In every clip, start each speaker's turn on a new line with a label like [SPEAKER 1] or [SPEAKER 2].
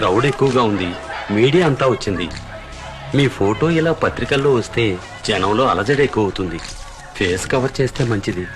[SPEAKER 1] Crowd ఎక్కువగా ఉంది, media అంతా వచ్చింది. మీ ఫోటో ఇలా పత్రికల్లో వస్తే జనంలో అలజడి ఎక్కువ అవుతుంది. ఫేస్ కవర్ చేస్తే మంచిది.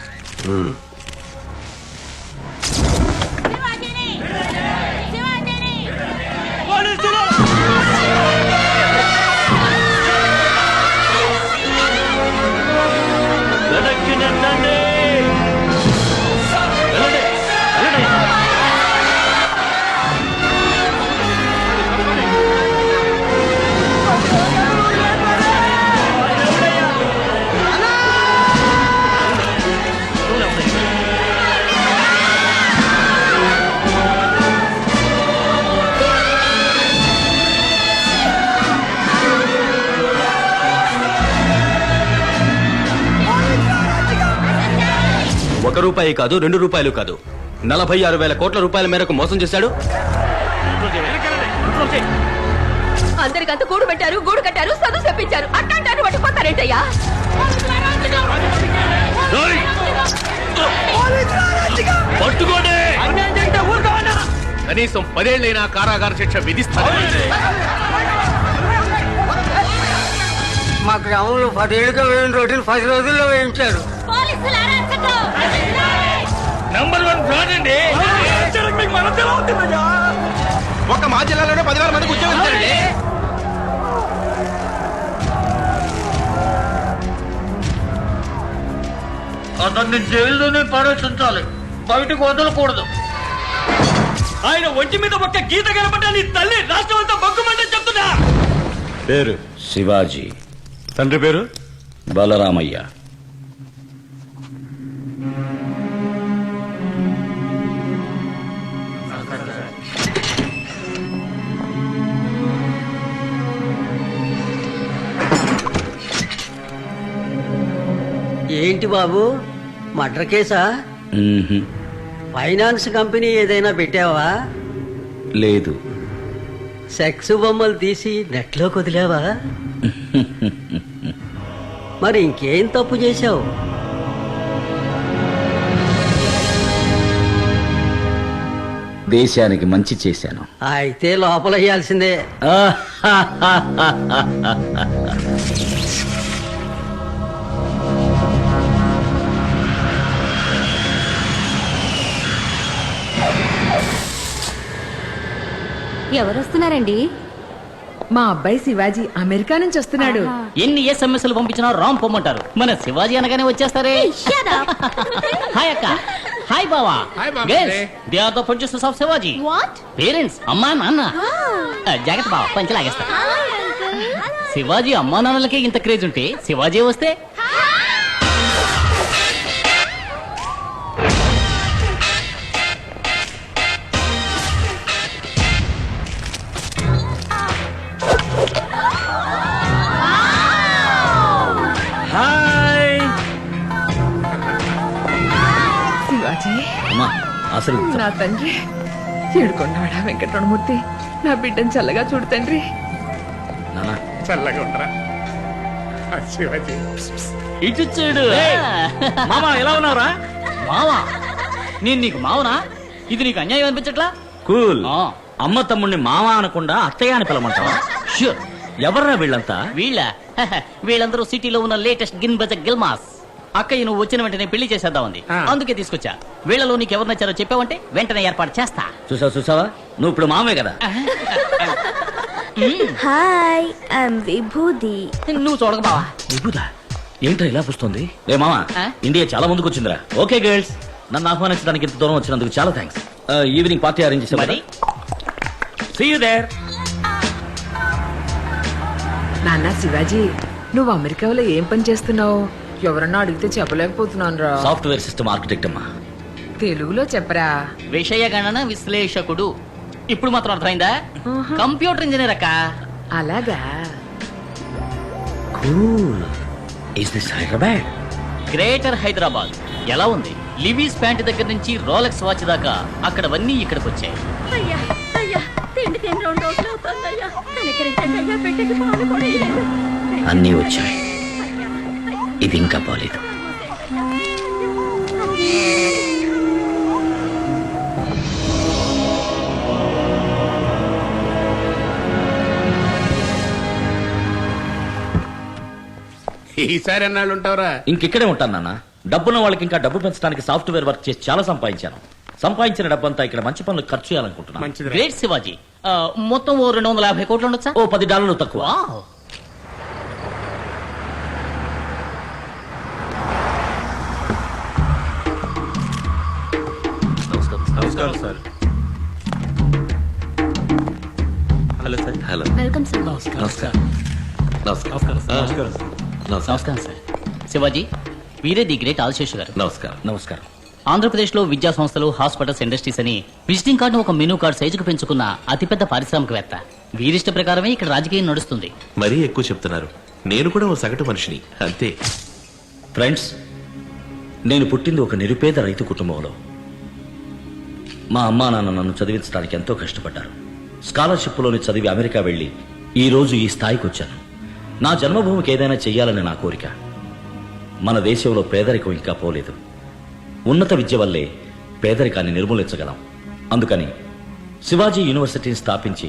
[SPEAKER 2] రూపాయి కాదు, 2 రూపాయలు కాదు, 46,000 కోట్ల రూపాయల మేరకు మోసం చేశాడు.
[SPEAKER 3] అందరికంత గూడు పెట్టారు, గూడు కట్టారు, చదువు చెప్పించారు. అట్టాంటారు పట్టుకోతారేంటయ్యా?
[SPEAKER 2] కనీసం 10 ఏళ్లైనా కారాగార శిక్ష విధిస్తారు.
[SPEAKER 4] మా గ్రామంలో 10 ఏళ్ళుగా వేయిన రోడ్డులు 10 రోజుల్లో వేయించారు.
[SPEAKER 2] ఒక మా జిల్లాలోనే 10,000 మందికి ఉద్యోగం ఇచ్చారండి.
[SPEAKER 4] అతన్ని జైల్లోనే పరీక్షించాలి, బయటకు వదలకూడదు.
[SPEAKER 5] ఆయన ఒంటి మీద ఒక్క గీత కనపడ్డా నీ తల్లి రాష్ట్రం అంతా బొగ్గుమంటే చెప్తున్నా.
[SPEAKER 6] పేరు శివాజీ,
[SPEAKER 5] తండ్రి పేరు
[SPEAKER 6] బలరామయ్య.
[SPEAKER 4] ఏంటి బాబు, మర్డర్ కేసా? ఫైనాన్స్ కంపెనీ ఏదైనా పెట్టావా?
[SPEAKER 6] లేదు.
[SPEAKER 4] సెక్స్ బొమ్మలు తీసి నెట్లో వదిలేవా? మరి ఇంకేం తప్పు చేశావు?
[SPEAKER 6] దేశానికి మంచి చేశాను.
[SPEAKER 4] అయితే లోపల వేయాల్సిందే.
[SPEAKER 3] ఎవరొస్తున్నారండి?
[SPEAKER 7] మా అబ్బాయి శివాజీ అమెరికా నుంచి వస్తున్నాడు.
[SPEAKER 8] ఎన్ని ఎస్ఎంఎస్లు పంపించినా రామ్ పొమ్మంటారు. మన శివాజీ అనగానే వచ్చేస్తారే. హాయ్ అక్క, హాయ్ బావా. Girls, they are the producers of Shivaji. Parents, అమ్మా నాన్న. జాగ్రత్త బావా, పంచి లాగేస్తా. శివాజీ అమ్మా నాన్నలకే ఇంత క్రేజ్ ఉంటే శివాజీ వస్తే
[SPEAKER 7] శివాజీ,
[SPEAKER 6] అసలు
[SPEAKER 7] నా తండ్రి ఏడుకొండవాడా వెంకటరమణమూర్తి, నా బిడ్డను చల్లగా చూడు తండ్రి.
[SPEAKER 5] చల్లగా ఉండరా శివాజీ.
[SPEAKER 8] ఇటు చూడు.
[SPEAKER 5] మామా ఎలా ఉన్నావురా?
[SPEAKER 8] మావా, నేను నీకు మావనా? ఇది నీకు అన్యాయం అనిపించట్లా?
[SPEAKER 6] కూల్. అమ్మ తమ్ముడిని మామ అనకుండా అత్తయ్య అని పిలమంటావా?
[SPEAKER 8] షూర్.
[SPEAKER 6] ఎవర్రా వీళ్ళంతా?
[SPEAKER 8] వీళ్ళందరూ సిటీలో ఉన్న లేటెస్ట్ గిన్ బజ గిల్మాస్. అక్కయ్య నువ్వు వచ్చిన వెంటనే పెళ్లి చేసేద్దామంది, అందుకే తీసుకొచ్చా. వీళ్ళలో నీకు ఎవరు నచ్చారో చెప్పావంటే వెంటనే ఏర్పాటు చేస్తా.
[SPEAKER 6] చూసావా, నువ్వు ఇప్పుడు మామే కదా.
[SPEAKER 3] హాయ్, ఐఎమ్ విభూది.
[SPEAKER 8] నువ్వు చూడక బావా.
[SPEAKER 6] విభూదా ఏంట్రా ఇలా పుస్తుంది? రే మామా, ఇండియా చాలా ముందుకు వచ్చిందిరా. ఓకే గర్ల్స్, నన్ను ఆహ్వానించడానికి ఇంత దూరం వచ్చినందుకు చాలా థ్యాంక్స్. ఈవినింగ్ పార్టీ అరేంజ్ చేసాం. See you there.
[SPEAKER 7] నాన్న శివాజీ, నువ్వు అమెరికాలో ఏం పని చేస్తున్నావు? ఎవరన్నా అడిగితే చెప్పలేకపోతున్నాను రా.
[SPEAKER 6] సాఫ్ట్వేర్ సిస్టమ్ ఆర్కిటెక్ట్ అమ్మా.
[SPEAKER 7] తెలుగులో చెప్పరా.
[SPEAKER 8] విషయ గణన విశ్లేషకుడు. ఇప్పుడు మాత్రం అర్థమైందా? కంప్యూటర్ ఇంజనీర్ అక్క.
[SPEAKER 7] అలాగా.
[SPEAKER 6] Cool. Is this Hyderabad?
[SPEAKER 8] Greater Hyderabad. ఎలా ఉంది? లివీస్ ప్యాంట్ దగ్గర నుంచి రోలెక్స్ వాచ్ దాకా అక్కడవన్నీ ఇక్కడికి వచ్చాయి.
[SPEAKER 3] అయ్యా అయ్యా, తిండి తిని 2 రోజులు అవుతుందయ్యా. కనికరించండి అయ్యా, బిడ్డకి పాలు కూడా ఇవ్వలేదు.
[SPEAKER 6] అన్నీ వచ్చాయి, ఇది ఇంకా బాలేదు.
[SPEAKER 9] ఈసారి ఎన్నాళ్ళు ఉంటావురా?
[SPEAKER 6] ఇంకెక్కడే ఉంటాను నాన్న. డబ్బున్న వాళ్ళకి ఇంకా డబ్బు పెంచడానికి సాఫ్ట్వేర్ వర్క్ చేసి చాలా సంపాదించాను. సంపాదించిన డబ్బంతా ఇక్కడ మంచి పనులు ఖర్చు చేయాలనుకుంటున్నాను.
[SPEAKER 9] మంచిది.
[SPEAKER 8] గ్రేట్ శివాజీ. మొత్తం ఓ 250 కోట్లు ఉండొచ్చా?
[SPEAKER 6] ఓ $10 తక్కువ.
[SPEAKER 8] వావ్.
[SPEAKER 2] నమస్కారం sir. Hello sir. Hello.
[SPEAKER 3] Welcome sir.
[SPEAKER 2] నమస్కారం. నమస్కారం.
[SPEAKER 8] నమస్కారం సార్. శివాజీ, వీరే ది గ్రేట్ ఆల్శేషు గారు.
[SPEAKER 2] నమస్కారం.
[SPEAKER 6] నమస్కారం.
[SPEAKER 8] ఆంధ్రప్రదేశ్ లో విద్యా సంస్థలు, హాస్పిటల్స్, ఇండస్ట్రీస్ అని విజిటింగ్ కార్డు ఒక మెనూ కార్డు సైజుకు పెంచుకున్న అతిపెద్ద పారిశ్రామికవేత్త. వీరిష్ట ప్రకారమే ఇక్కడ రాజకీయం నడుస్తుంది.
[SPEAKER 2] మరీ ఎక్కువ చెప్తున్నారు. నేను కూడా ఓ సగటు మనిషిని అంతే.
[SPEAKER 6] ఫ్రెండ్స్, నేను పుట్టింది ఒక నిరుపేద రైతు కుటుంబంలో. మా అమ్మా నాన్న నన్ను చదివించడానికి ఎంతో కష్టపడ్డారు. స్కాలర్షిప్లోని చదివి అమెరికా వెళ్లి ఈ రోజు ఈ స్థాయికి వచ్చాను. నా జన్మభూమికి ఏదైనా చెయ్యాలని నా కోరిక. మన దేశంలో పేదరికం ఇంకా పోలేదు. ఉన్నత విద్య వల్లే పేదరికాన్ని నిర్మూలించగలం. అందుకని శివాజీ యూనివర్సిటీని స్థాపించి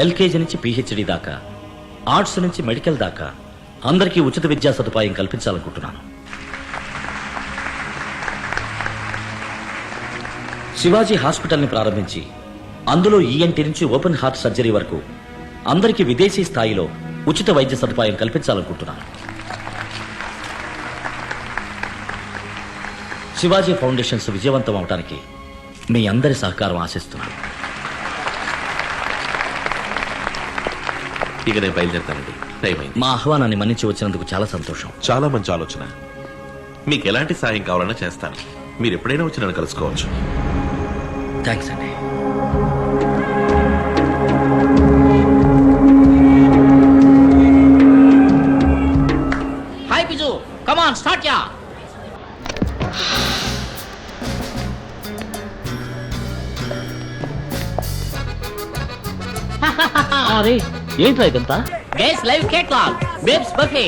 [SPEAKER 6] ఎల్కేజీ నుంచి పీహెచ్డీ దాకా, ఆర్ట్స్ నుంచి మెడికల్ దాకా అందరికీ ఉచిత విద్యా సదుపాయం కల్పించాలనుకుంటున్నాను. శివాజీ హాస్పిటల్ని ప్రారంభించి అందులో ఈఎన్టీ నుంచి ఓపెన్ హార్ట్ సర్జరీ వరకు అందరికీ విదేశీ స్థాయిలో ఉచిత వైద్య సదుపాయం కల్పించాలనుకుంటున్నాను. శివాజీ ఫౌండేషన్స్ విజయవంతం అవడానికి మీ అందరి సహకారం ఆశిస్తున్నాను.
[SPEAKER 2] ఇక నేను బయలుదేరుతానండి. టైం అయింది.
[SPEAKER 6] మా ఆహ్వానాన్ని మన్నించి వచ్చినందుకు చాలా సంతోషం.
[SPEAKER 2] చాలా మంచి ఆలోచన. మీకు ఎలాంటి సాయం కావాలన్నా చేస్తాను. మీరు ఎప్పుడైనా వచ్చి నన్ను కలుసుకోవచ్చు.
[SPEAKER 6] థ్యాంక్స్ అండి.
[SPEAKER 8] Hi Piju, come on start యా. అరే ఏంట్రా ఇదంతా? Guys live catalog, babes buffet.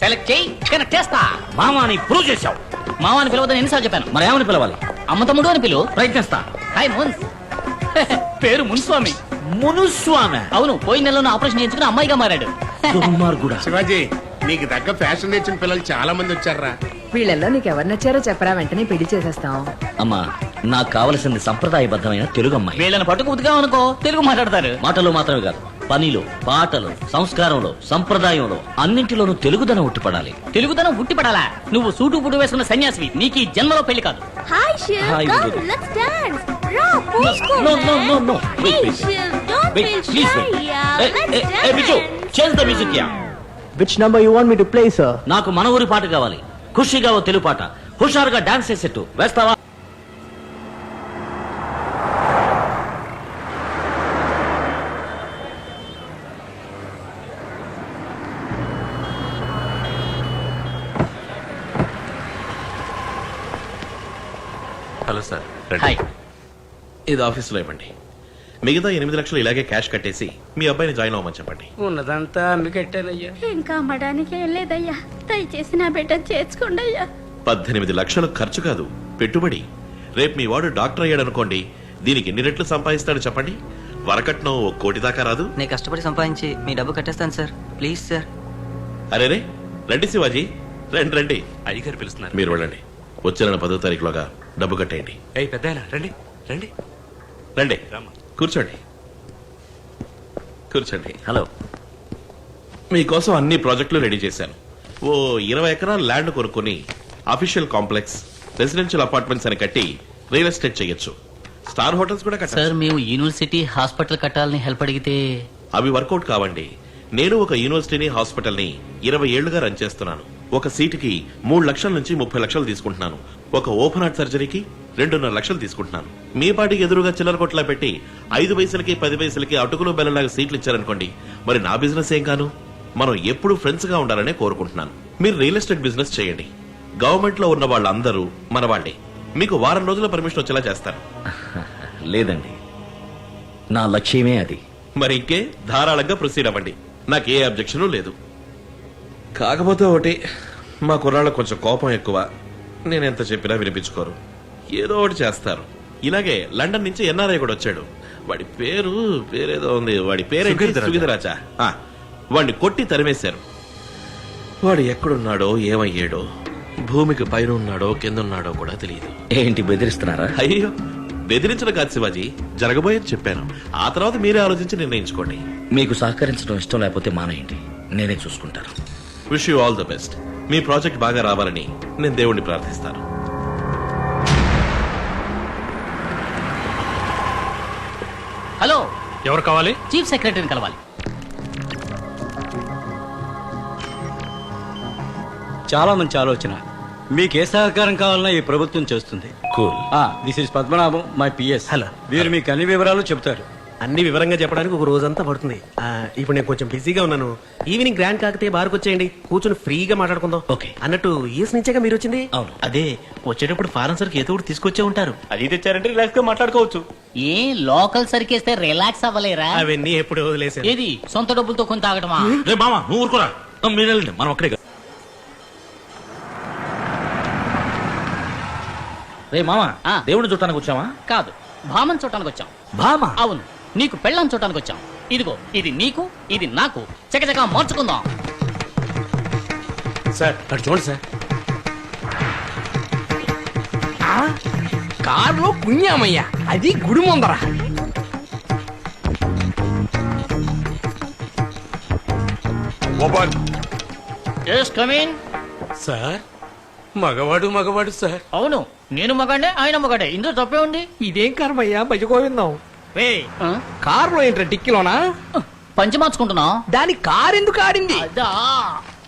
[SPEAKER 8] Select చేయి, కనెక్ట్ చేస్తా.
[SPEAKER 6] మామాని ప్రూవ్ చేశావు.
[SPEAKER 8] మావాని పిలవదని ఎన్నిసార్లు చెప్పాను?
[SPEAKER 6] మరి ఏమని పిలవాలి?
[SPEAKER 8] అమ్మ తమ్ముడు అని పిలువు.
[SPEAKER 6] ప్రయత్నిస్తా.
[SPEAKER 8] హాయ్ మున్స్. పేరు మున్స్వామి.
[SPEAKER 6] మునుస్వామి.
[SPEAKER 8] అవును, పోయిన నెలలో ఆపరేషన్ చేయించుకుని అమ్మాయిగా మారాడు.
[SPEAKER 6] దుర్మార్గుడా.
[SPEAKER 9] శివాజీ, నీకు తగ్గ ఫ్యాషన్ తెచ్చిన పిల్లలు చాలా మంది వచ్చారా?
[SPEAKER 7] వీళ్ళల్లో నీకెవరు నచ్చారో చెప్పరా, వెంటనే పెళ్లి చేసేస్తాం.
[SPEAKER 6] అమ్మా, నాకు కావలసింది సంప్రదాయబద్ధమైన తెలుగు అమ్మాయి.
[SPEAKER 8] వీళ్ళని పట్టుకు ఉతిగా అనుకో, తెలుగు మాట్లాడతారు.
[SPEAKER 6] మాటలు మాత్రమే కాదు, పనిలో, పాటలు, సంస్కారంలో, సంప్రదాయంలో అన్నింటిలోనూ తెలుగుదనం ఉట్టిపడాలి.
[SPEAKER 8] తెలుగుదనం ఉట్టిపడాలా? నువ్వు సూటు పుట్టు వేసుకున్న సన్యాసివి, నీకు ఈ జన్మలో పెళ్లి కాదు.
[SPEAKER 3] Hi Shiv,
[SPEAKER 6] Hi,
[SPEAKER 3] come
[SPEAKER 6] Vijay.
[SPEAKER 3] Let's dance. రా POSCO.
[SPEAKER 6] No, no, no, no. Wait,
[SPEAKER 3] Hey
[SPEAKER 6] wait, wait.
[SPEAKER 3] Shiv, don't
[SPEAKER 6] Wait,
[SPEAKER 3] feel
[SPEAKER 6] please
[SPEAKER 3] shy.
[SPEAKER 6] wait.
[SPEAKER 3] Yeah,
[SPEAKER 6] Hey,
[SPEAKER 3] let's
[SPEAKER 6] hey,
[SPEAKER 3] dance.
[SPEAKER 6] hey, Bichu, change the music here.
[SPEAKER 10] Which number you want me to play, sir?
[SPEAKER 6] నాకు మన ఊరి పాట కావాలి. ఖుషిగా ఓ తెలుగు పాట, హుషారుగా dance చేసేట్టు. వేస్తావా?
[SPEAKER 2] Hello sir.
[SPEAKER 8] Hi.
[SPEAKER 2] ఇది ఆఫీసులో ఇవ్వండి. మిగతా 8 లక్షలు ఇలాగే క్యాష్ కట్టేసి మీ అబ్బాయిని జాయిన్ అవ్వమని చెప్పండి.
[SPEAKER 4] ఉన్నదంతా అమ్మికెట్టానయ్యా.
[SPEAKER 3] ఇంకా అమ్మడానికి ఏం లేదయ్యా, దయచేసి నా బిడ్డను చేర్చుకోండి అయ్యా.
[SPEAKER 2] 18 లక్షలు ఖర్చు కాదు, పెట్టుబడి. రేపు మీ వాడు డాక్టర్ అయ్యాడు అనుకోండి, దీనికి ఎన్ని రెట్లు సంపాదిస్తాడు చెప్పండి? వరకట్నం 1 కోటి దాకా రాదు.
[SPEAKER 4] నేను కష్టపడి సంపాదించి మీ డబ్బు కట్టేస్తాను సార్, ప్లీజ్ సార్.
[SPEAKER 2] అరే రే, రండి శివాజీ, రండి రండి.
[SPEAKER 5] అయ్యగారు పిలుస్తున్నారు.
[SPEAKER 2] మీరు వెళ్ళండి. వచ్చే నెల 10వ తారీఖులోగా డబ్బు కట్టేయండి.
[SPEAKER 5] ఏయ్ పెద్దాయన, రండి రండి.
[SPEAKER 2] రండి, కూర్చోండి కూర్చోండి.
[SPEAKER 6] హలో.
[SPEAKER 2] మీకోసం అన్ని ప్రాజెక్టులు రెడీ చేశాను. ఓ 20 ఎకరాల ల్యాండ్ కొనుక్కొని అఫీషియల్ కాంప్లెక్స్, రెసిడెన్షియల్ అపార్ట్మెంట్స్ అని కట్టి రియల్ ఎస్టేట్ చేయొచ్చు. స్టార్ హోటల్స్ కూడా
[SPEAKER 8] సార్,
[SPEAKER 2] కట్టారు.
[SPEAKER 8] మేము యూనివర్సిటీ హాస్పిటల్ కట్టాలని హెల్ప్ అడిగితే
[SPEAKER 2] అవి వర్కౌట్ కావండి. నేను ఒక యూనివర్సిటీని, హాస్పిటల్ ని 20 ఏళ్లుగా రన్ చేస్తున్నాను. ఒక సీటుకి 3 లక్షల నుంచి 30 లక్షలు తీసుకుంటున్నాను. ఒక ఓపెన్ హార్ట్ సర్జరీకి 2.5 లక్షలు తీసుకుంటున్నాను. మీ పాటికి ఎదురుగా చిల్లర కొట్లా పెట్టి 5 పైసలకి 10 పైసలకి అటుకులు బెల్లలాగా సీట్లు ఇచ్చారనుకోండి, మరి నా బిజినెస్ ఏం కాను? మనం ఎప్పుడు ఫ్రెండ్స్ గా ఉండాలనే కోరుకుంటున్నాను. మీరు రియల్ ఎస్టేట్ బిజినెస్ చేయండి. గవర్నమెంట్ లో ఉన్న వాళ్ళందరూ మన వాళ్ళే. మీకు వారం రోజుల పర్మిషన్ వచ్చేలా చేస్తారు.
[SPEAKER 6] లేదండి, నా లక్ష్యమే అది.
[SPEAKER 2] మరి ఇంకే ధారాళంగా ప్రొసీడ్ అవ్వండి. నాకు ఏ అబ్జెక్షన్ లేదు. కాకపోతే ఒకటి, మా కుర్రాళ్ళకు కొంచెం కోపం ఎక్కువ. నేను ఎంత చెప్పినా వినిపించుకోరు, ఏదో ఒకటి చేస్తారు. ఇలాగే లండన్ నుంచి ఎన్ఆర్ఐ కూడా వచ్చాడు. వాడి పేరేదో ఉంది. వాడి పేరు సుగీధరాజా. వాడిని కొట్టి తరిమేశారు. వాడు ఎక్కడున్నాడో ఏమయ్యాడో, భూమికి పైన ఉన్నాడో కింద ఉన్నాడో కూడా తెలియదు.
[SPEAKER 6] ఏంటి బెదిరిస్తున్నారా?
[SPEAKER 2] అయ్యో, బెదిరించడం కాదు శివాజీ, జరగబోయేది చెప్పాను. ఆ తర్వాత మీరే ఆలోచించి నిర్ణయించుకోండి.
[SPEAKER 6] మీకు సహకరించడం ఇష్టం లేకపోతే మానేయండి, నేనే చూసుకుంటాను.
[SPEAKER 2] Wish you all the best. Me project బాగా రావాలని నేను దేవుణ్ణి ప్రార్థిస్తాను.
[SPEAKER 8] హలో,
[SPEAKER 5] ఎవరు కావాలి?
[SPEAKER 8] చీఫ్ సెక్రటరీని కలవాలి.
[SPEAKER 5] చాలా మంచి ఆలోచన. మీకు ఏ సహకారం కావాలన్నా ఈ ప్రభుత్వం చేస్తుంది.
[SPEAKER 6] Cool.
[SPEAKER 5] This is Padmanabham, my PS. Hello. వీరు మీకు అన్ని వివరాలు చెప్తారు.
[SPEAKER 10] అన్ని వివరంగా చెప్పడానికి ఒక రోజంతా పడుతుంది. ఇప్పుడు నేను కొంచెం బిజీగా ఉన్నాను. ఈవినింగ్ గ్రాండ్ కాకతే బార్కు వచ్చేయండి, కూర్చొని ఫ్రీగా మాట్లాడుకుందాం.
[SPEAKER 6] ఓకే.
[SPEAKER 10] అన్నట్టు యూఎస్ నుంచేగా మీరు వచ్చింది?
[SPEAKER 6] అవును.
[SPEAKER 10] అదే వచ్చేటప్పుడు ఫారెన్ సర్కి ఏదో ఒకటి తీసుకొచ్చే ఉంటారు.
[SPEAKER 5] అది తెచ్చారంటే రిలాక్స్ గా మాట్లాడుకోవచ్చు.
[SPEAKER 8] ఏ లోకల్ సరికేస్తే రిలాక్స్ అవ్వలేరా?
[SPEAKER 10] అవన్నీ ఎప్పుడు వదిలేసాను.
[SPEAKER 8] ఏది సొంత డబ్బులతో కొని తాగటమా?
[SPEAKER 6] రే మామ, నువ్వు ఊరుకోరా. మీరు వెళ్ళండి, మనం అక్కడే. రే మామ, దేవుడిని చూడటానికి వచ్చావా?
[SPEAKER 8] కాదు, భామన్ చూడటానికి వచ్చాం.
[SPEAKER 6] భామ?
[SPEAKER 8] అవును, నీకు పెళ్ళని చూడటానికి వచ్చాం. ఇదిగో, ఇది నీకు, ఇది నాకు. చకచకా మార్చుకుందాం.
[SPEAKER 10] సార్ అటు చూడండి సార్. కారులో పుణ్యామయ్య, అది గుడి ముందర.
[SPEAKER 8] Yes, come in.
[SPEAKER 10] సార్ మగవాడు సార్.
[SPEAKER 8] అవును, నేను మగాడే, ఆయన మగాడే. ఇందులో తప్పే ఉంది.
[SPEAKER 10] ఇదేం కర్మయ్యా భజగోవిందాం. రే
[SPEAKER 8] ఆ?
[SPEAKER 10] కారులో ఏంట్రా డిక్కిలోనా?
[SPEAKER 8] పంచి మార్చుకుంటున్నా.
[SPEAKER 10] దాని కారు ఎందుకు ఆడింది?
[SPEAKER 8] అదా,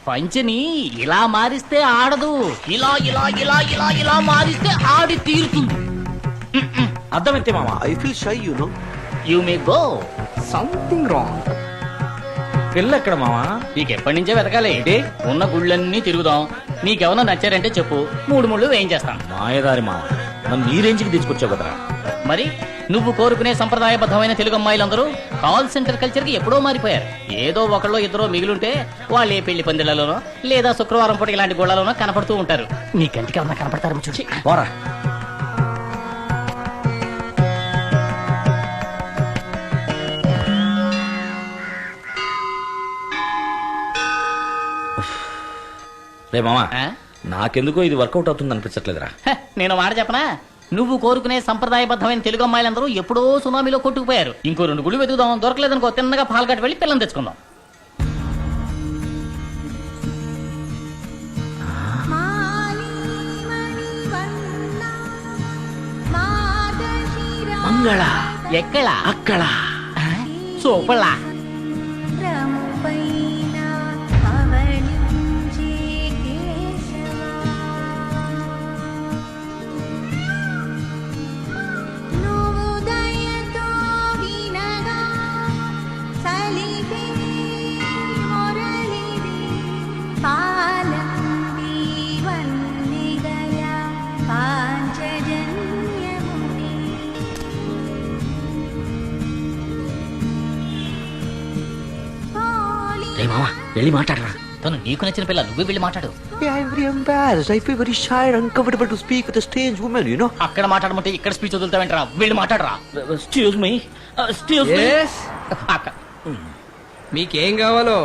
[SPEAKER 8] పంచిని ఇలా మారిస్తే ఆడదు, ఇలా ఇలా ఇలా ఇలా ఇలా మారిస్తే ఆడి తీరుతుంది.
[SPEAKER 6] అర్థం ఎంతే మామ?
[SPEAKER 10] I feel shy you know.
[SPEAKER 8] You may go.
[SPEAKER 10] Something wrong.
[SPEAKER 6] పెళ్ళి ఎక్కడ మామా?
[SPEAKER 8] నీకెప్పటి నుంచే వెతకాలి. ఉన్న గుళ్ళన్నీ తిరుగుదాం. నీకెవరన్నా నచ్చారంటే చెప్పు, 3 ముళ్ళు వేయించేస్తాను.
[SPEAKER 6] మాయదారి మామ, నన్ను ఈ రేంజ్కి తీసుకొచ్చావు కదరా.
[SPEAKER 8] మరి నువ్వు కోరుకునే సంప్రదాయబద్ధమైన తెలుగు అమ్మాయిలందరూ కాల్ సెంటర్ కల్చర్ కి ఎప్పుడో మారిపోయారు. ఏదో ఒకళ్ళో ఇద్దరో మిగిలింటే వాళ్ళు ఏ పెళ్లి పందిళ్లలోనో లేదా శుక్రవారం పూట ఇలాంటి గోళ్లలోనో కనపడుతూ ఉంటారు. నీ కంటికి ఎవరన్నా కనపడతారు చూసి
[SPEAKER 6] పోరా. రే మామా, నాకెందుకో ఇది వర్కౌట్ అవుతుంది అనిపించట్లేదురా.
[SPEAKER 8] నేను మాట చెప్పనా, నువ్వు కోరుకునే సంప్రదాయబద్ధమైన తెలుగు అమ్మాయిలందరూ ఎప్పుడో సునామీలో కొట్టుకుపోయారు. ఇంకో 2 గుళ్ళు వెతుకుదాం, దొరకలేదనుకో తిన్నగా పాల్గట్టు వెళ్ళి పిల్లని తెచ్చుకుందాం.
[SPEAKER 6] మంగళ
[SPEAKER 8] ఎక్కడ?
[SPEAKER 6] అక్కడ.
[SPEAKER 8] సూపర్లా.
[SPEAKER 6] రే మామా, వెళ్ళి మాట్లాడరా.
[SPEAKER 8] తను నీకు నచ్చిన పిల్ల, నువ్వే వెళ్ళి మాట్లాడు.
[SPEAKER 10] I'm very embarrassed. I feel very shy and uncomfortable to speak with a strange woman, you know.
[SPEAKER 8] అక్కడ మాట్లాడమంటే ఇక్కడ స్పీచ్ వదులుతావేంట్రా? వెళ్ళి మాట్లాడరా.
[SPEAKER 6] Excuse me, excuse me.
[SPEAKER 10] మీకేం కావాలో?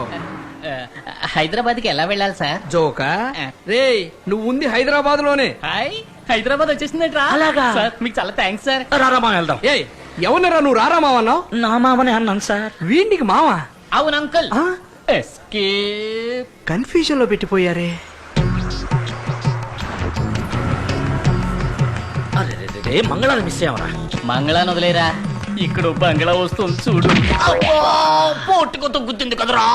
[SPEAKER 8] హైదరాబాద్ కి ఎలా వెళ్ళాలి సార్?
[SPEAKER 10] జోకా? రే నువ్వు ఉంది హైదరాబాద్ లోనే.
[SPEAKER 8] హాయ్, హైదరాబాద్ వచ్చేసిందంట్రా.
[SPEAKER 6] అలాగా?
[SPEAKER 8] సార్ మీకు చాలా థ్యాంక్స్ సార్.
[SPEAKER 6] రారా మామ, వెళ్దాం.
[SPEAKER 10] ఏయ్ ఎవరినరా నువ్వు రారా మావన్నావు?
[SPEAKER 6] నా మామనే అన్నాను సార్.
[SPEAKER 10] వీడికి మావా?
[SPEAKER 8] అవును అంకుల్. ఎస్కేప్.
[SPEAKER 10] కన్ఫ్యూజన్ లో పెట్టిపోయారే.
[SPEAKER 6] అరే మంగళాన్ని మిస్ అయ్యావరా.
[SPEAKER 8] మంగళాన్ని వదిలేరా, ఇక్కడ బంగ్లా వస్తుంది చూడు. పోటుకొతో గుర్తుంది కదరా.